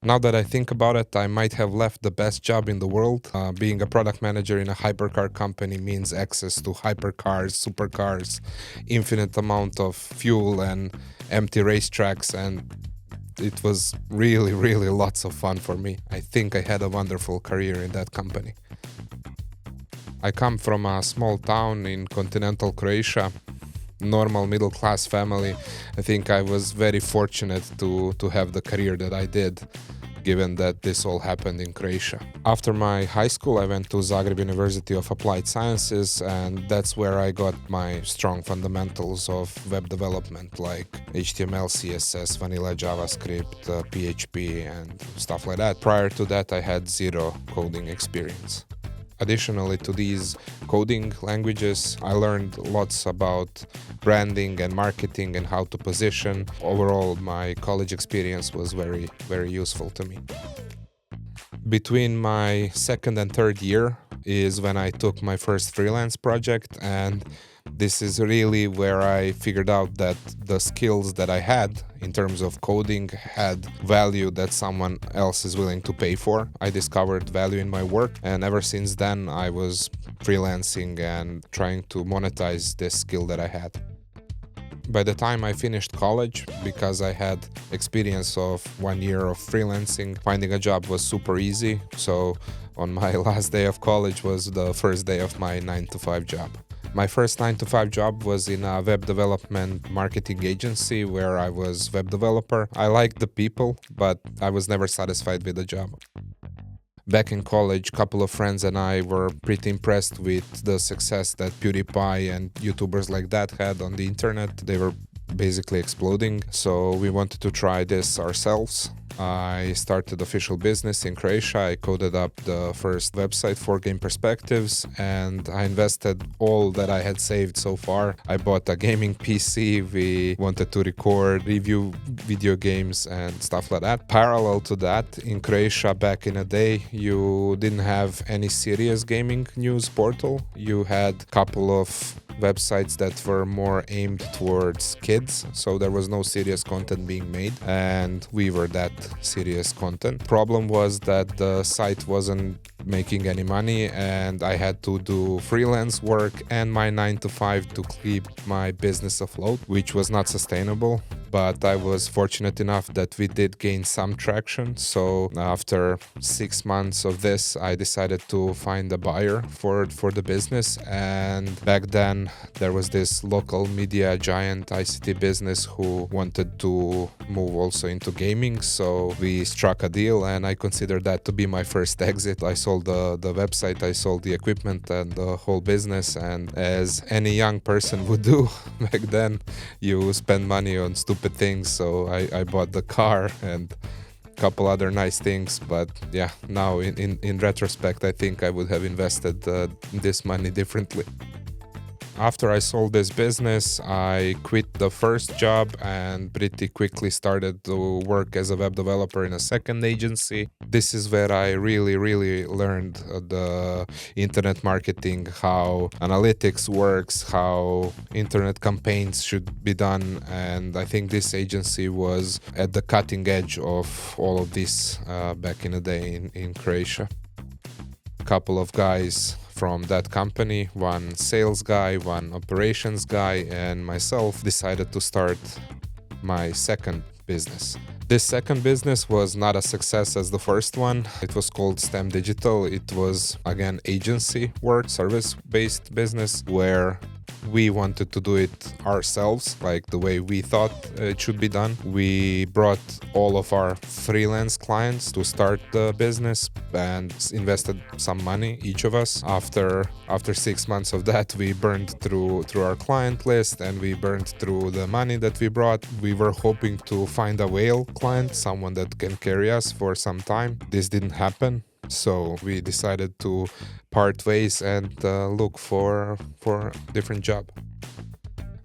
Now that I think about it, I might have left the best job in the world. Being a product manager in a hypercar company means access to hypercars, supercars, infinite amount of fuel and empty racetracks, and it was really, really lots of fun for me. I think I had a wonderful career in that company. I come from a small town in continental Croatia, normal middle-class family. I think I was very fortunate to have the career that I did, given that this all happened in Croatia. After my high school, I went to Zagreb University of Applied Sciences, and that's where I got my strong fundamentals of web development, like HTML, CSS, vanilla JavaScript, PHP, and stuff like that. Prior to that, I had zero coding experience. Additionally to these coding languages, I learned lots about branding and marketing and how to position. Overall, my college experience was very, very useful to me. Between my second and third year is when I took my first freelance project, and this is really where I figured out that the skills that I had in terms of coding had value that someone else is willing to pay for. I discovered value in my work, and ever since then I was freelancing and trying to monetize this skill that I had. By the time I finished college, because I had experience of 1 year of freelancing, finding a job was super easy. So on my last day of college was the first day of my 9-to-5 job. My first 9-to-5 job was in a web development marketing agency where I was web developer. I liked the people, but I was never satisfied with the job. Back in college, a couple of friends and I were pretty impressed with the success that PewDiePie and YouTubers like that had on the internet. They were basically exploding, so we wanted to try this ourselves. I started official business in Croatia. I coded up the first website for GamePerspectives, and I invested all that I had saved so far. I bought a gaming PC. We wanted to record, review video games and stuff like that. Parallel to that, in Croatia back in a day, you didn't have any serious gaming news portal. You had a couple of websites that were more aimed towards kids, so there was no serious content being made, and we were that serious content. Problem was that the site wasn't making any money, and I had to do freelance work and my 9-to-5 to keep my business afloat, which was not sustainable. But I was fortunate enough that we did gain some traction. So after 6 months of this, I decided to find a buyer for the business. And back then, there was this local media giant ICT business who wanted to move also into gaming. So we struck a deal, and I considered that to be my first exit. I sold the website, I sold the equipment and the whole business. And as any young person would do back then, you spend money on stupid things. So I bought the car and a couple other nice things. But yeah, now in retrospect, I think I would have invested this money differently. After I sold this business, I quit the first job and pretty quickly started to work as a web developer in a second agency. This is where I really learned the internet marketing, how analytics works, how internet campaigns should be done, and I think this agency was at the cutting edge of all of this back in the day in Croatia. A couple of guys from that company, one sales guy, one operations guy, and myself decided to start my second business. This second business was not a success as the first one. It was called STEM Digital. It was, again, agency work, service-based business, where we wanted to do it ourselves, like the way we thought it should be done. We brought all of our freelance clients to start the business and invested some money, each of us. After 6 months of that, we burned through our client list, and we burned through the money that we brought. We were hoping to find a whale client, someone that can carry us for some time. This didn't happen. So we decided to part ways and look for a different job.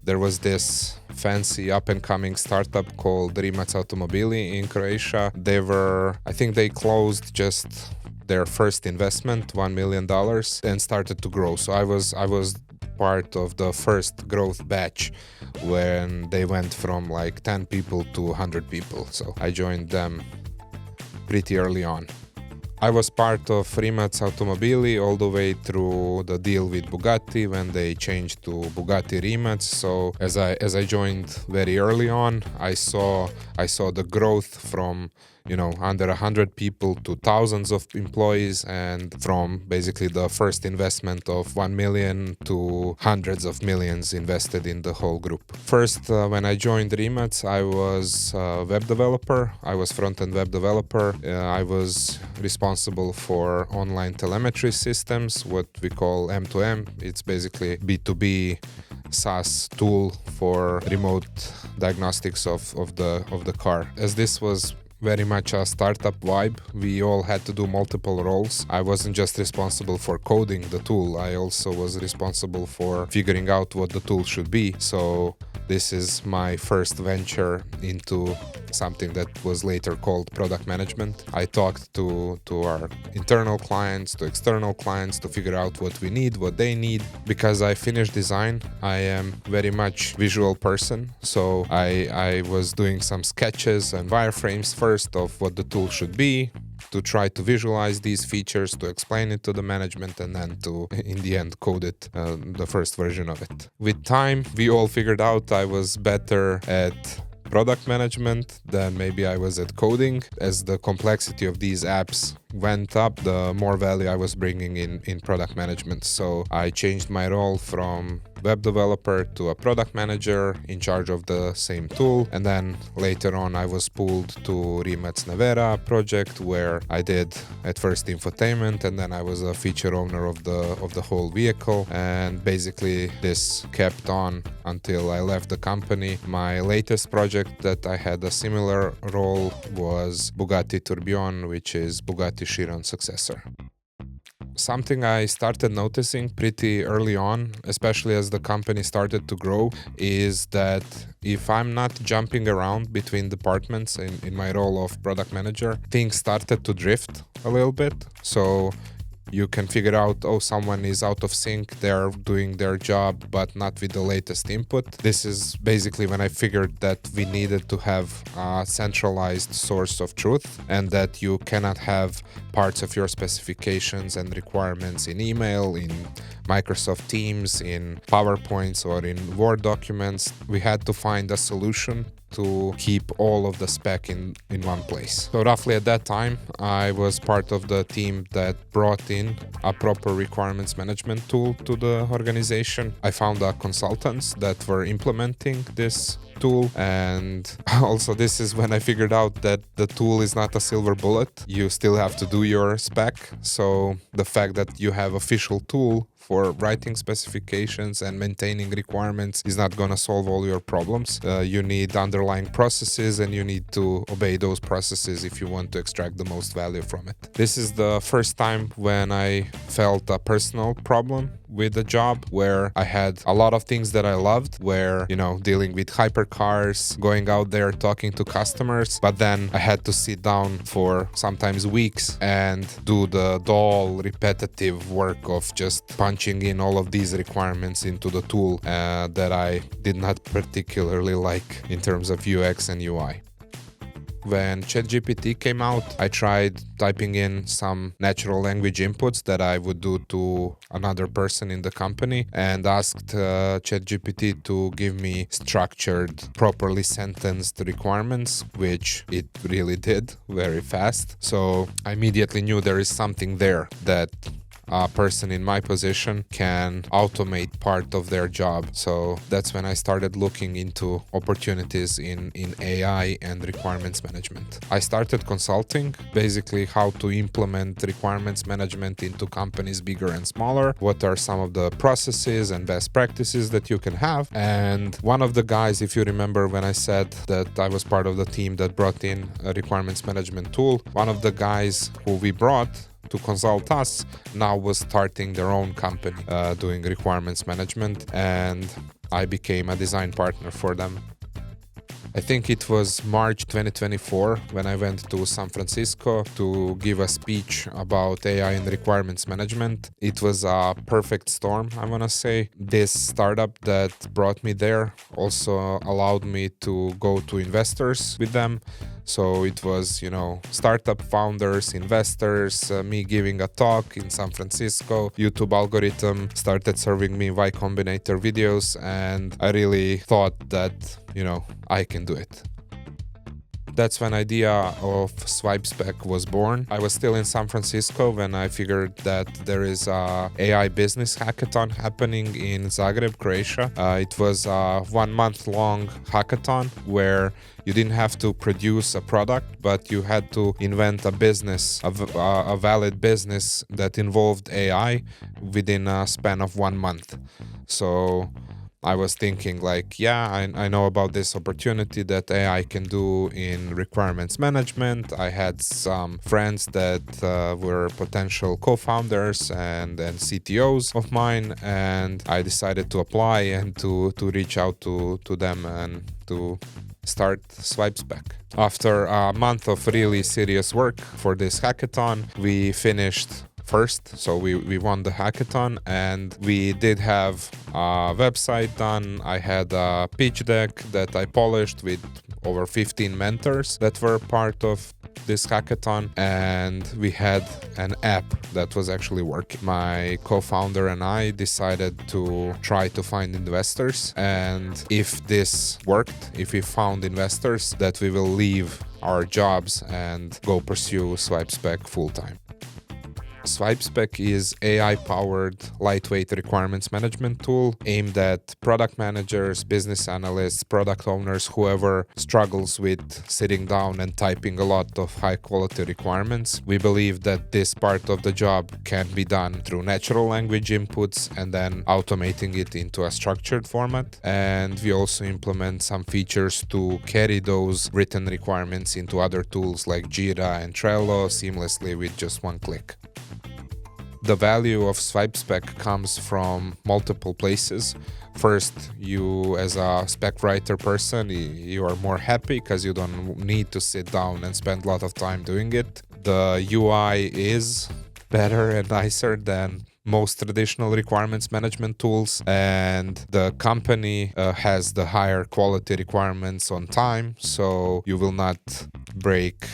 There was this fancy up-and-coming startup called Rimac Automobili in Croatia. I think they closed just their first investment, $1 million, and started to grow. So I was part of the first growth batch when they went from like 10 people to 100 people. So I joined them. pretty early on. I was part of Rimac's Automobili all the way through the deal with Bugatti when they changed to Bugatti Rimac. So as I joined very early on, I saw the growth from under 100 people to thousands of employees, and from basically the first investment of 1 million to hundreds of millions invested in the whole group. First, when I joined Rimac, I was a web developer. I was front-end web developer. I was responsible for online telemetry systems, what we call M2M. It's basically B2B SaaS tool for remote diagnostics of the car. As this was very much a startup vibe, we all had to do multiple roles. I wasn't just responsible for coding the tool, I also was responsible for figuring out what the tool should be. So this is my first venture into something that was later called product management. I talked to our internal clients, to external clients, to figure out what we need, what they need. Because I finished design, I am very much visual person. So I was doing some sketches and wireframes first of what the tool should be, to try to visualize these features, to explain it to the management, and then to, in the end, code it, the first version of it. With time, we all figured out I was better at product management than maybe I was at coding. As the complexity of these apps went up, the more value I was bringing in product management. So I changed my role from web developer to a product manager in charge of the same tool. And then later on, I was pulled to Rimac's Nevera project, where I did at first infotainment, and then I was a feature owner of the whole vehicle. And basically this kept on until I left the company. My latest project that I had a similar role was Bugatti Tourbillon, which is Bugatti Chiron successor. Something I started noticing pretty early on, especially as the company started to grow, is that if I'm not jumping around between departments in my role of product manager, things started to drift a little bit. So you can figure out, someone is out of sync, they're doing their job, but not with the latest input. This is basically when I figured that we needed to have a centralized source of truth, and that you cannot have parts of your specifications and requirements in email, in Microsoft Teams, in PowerPoints, or in Word documents. We had to find a solution to keep all of the spec in one place. So roughly at that time, I was part of the team that brought in a proper requirements management tool to the organization. I found consultants that were implementing this tool, and also this is when I figured out that the tool is not a silver bullet. You still have to do your spec. So the fact that you have official tool for writing specifications and maintaining requirements is not going to solve all your problems. You need underlying processes, and you need to obey those processes if you want to extract the most value from it. This is the first time when I felt a personal problem with the job, where I had a lot of things that I loved, where, dealing with hypercars, going out there talking to customers, but then I had to sit down for sometimes weeks and do the dull, repetitive work of just punching in all of these requirements into the tool that I did not particularly like in terms of UX and UI. When ChatGPT came out, I tried typing in some natural language inputs that I would do to another person in the company, and asked ChatGPT to give me structured, properly sentenced requirements, which it really did very fast. So I immediately knew there is something there that a person in my position can automate part of their job. So that's when I started looking into opportunities in AI and requirements management. I started consulting, basically how to implement requirements management into companies bigger and smaller. What are some of the processes and best practices that you can have? And one of the guys, if you remember when I said that I was part of the team that brought in a requirements management tool, one of the guys who we brought to consult us now was starting their own company doing requirements management, and I became a design partner for them. I think it was March 2024 when I went to San Francisco to give a speech about AI and requirements management. It was a perfect storm, I want to say. This startup that brought me there also allowed me to go to investors with them. So it was, startup founders, investors, me giving a talk in San Francisco. YouTube algorithm started serving me Y Combinator videos, and I really thought that, I can do it. That's when idea of SwipeSpec was born. I was still in San Francisco when I figured that there is a AI business hackathon happening in Zagreb, Croatia. It was a 1 month long hackathon where you didn't have to produce a product, but you had to invent a business, a valid business that involved AI within a span of 1 month. So I was thinking I know about this opportunity that AI can do in requirements management. I had some friends that were potential co-founders and CTOs of mine, and I decided to apply and to reach out to them and to start SwipeSpec. After a month of really serious work for this hackathon, we finished first, so we won the hackathon, and we did have a website done. I had a pitch deck that I polished with over 15 mentors that were part of this hackathon, and we had an app that was actually working. My co-founder and I decided to try to find investors, and if this worked, if we found investors, that we will leave our jobs and go pursue SwipeSpec full-time. SwipeSpec is AI-powered lightweight requirements management tool aimed at product managers, business analysts, product owners, whoever struggles with sitting down and typing a lot of high-quality requirements. We believe that this part of the job can be done through natural language inputs and then automating it into a structured format. And we also implement some features to carry those written requirements into other tools like Jira and Trello seamlessly with just one click. The value of SwipeSpec comes from multiple places. First, you as a spec writer person, you are more happy because you don't need to sit down and spend a lot of time doing it. The UI is better and nicer than most traditional requirements management tools, and the company has the higher quality requirements on time, so you will not break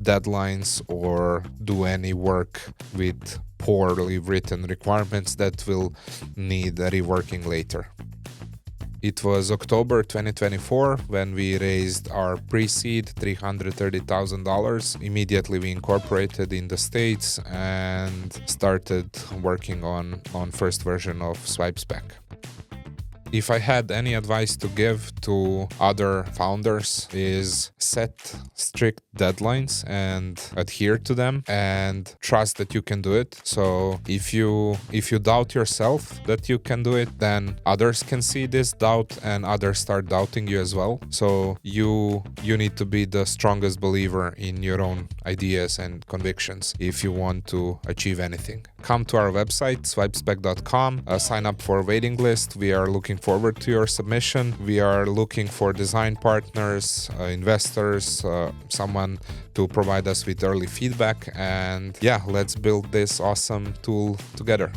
deadlines or do any work with poorly written requirements that will need reworking later. It was October 2024 when we raised our pre-seed $330,000. Immediately we incorporated in the States and started working on first version of SwipeSpec. If I had any advice to give to other founders is set strict deadlines and adhere to them and trust that you can do it. So if you doubt yourself that you can do it, then others can see this doubt and others start doubting you as well. So you need to be the strongest believer in your own ideas and convictions if you want to achieve anything. Come to our website, swipespec.com, sign up for a waiting list. We are looking forward to your submission. We are looking for design partners, investors, someone to provide us with early feedback. And let's build this awesome tool together.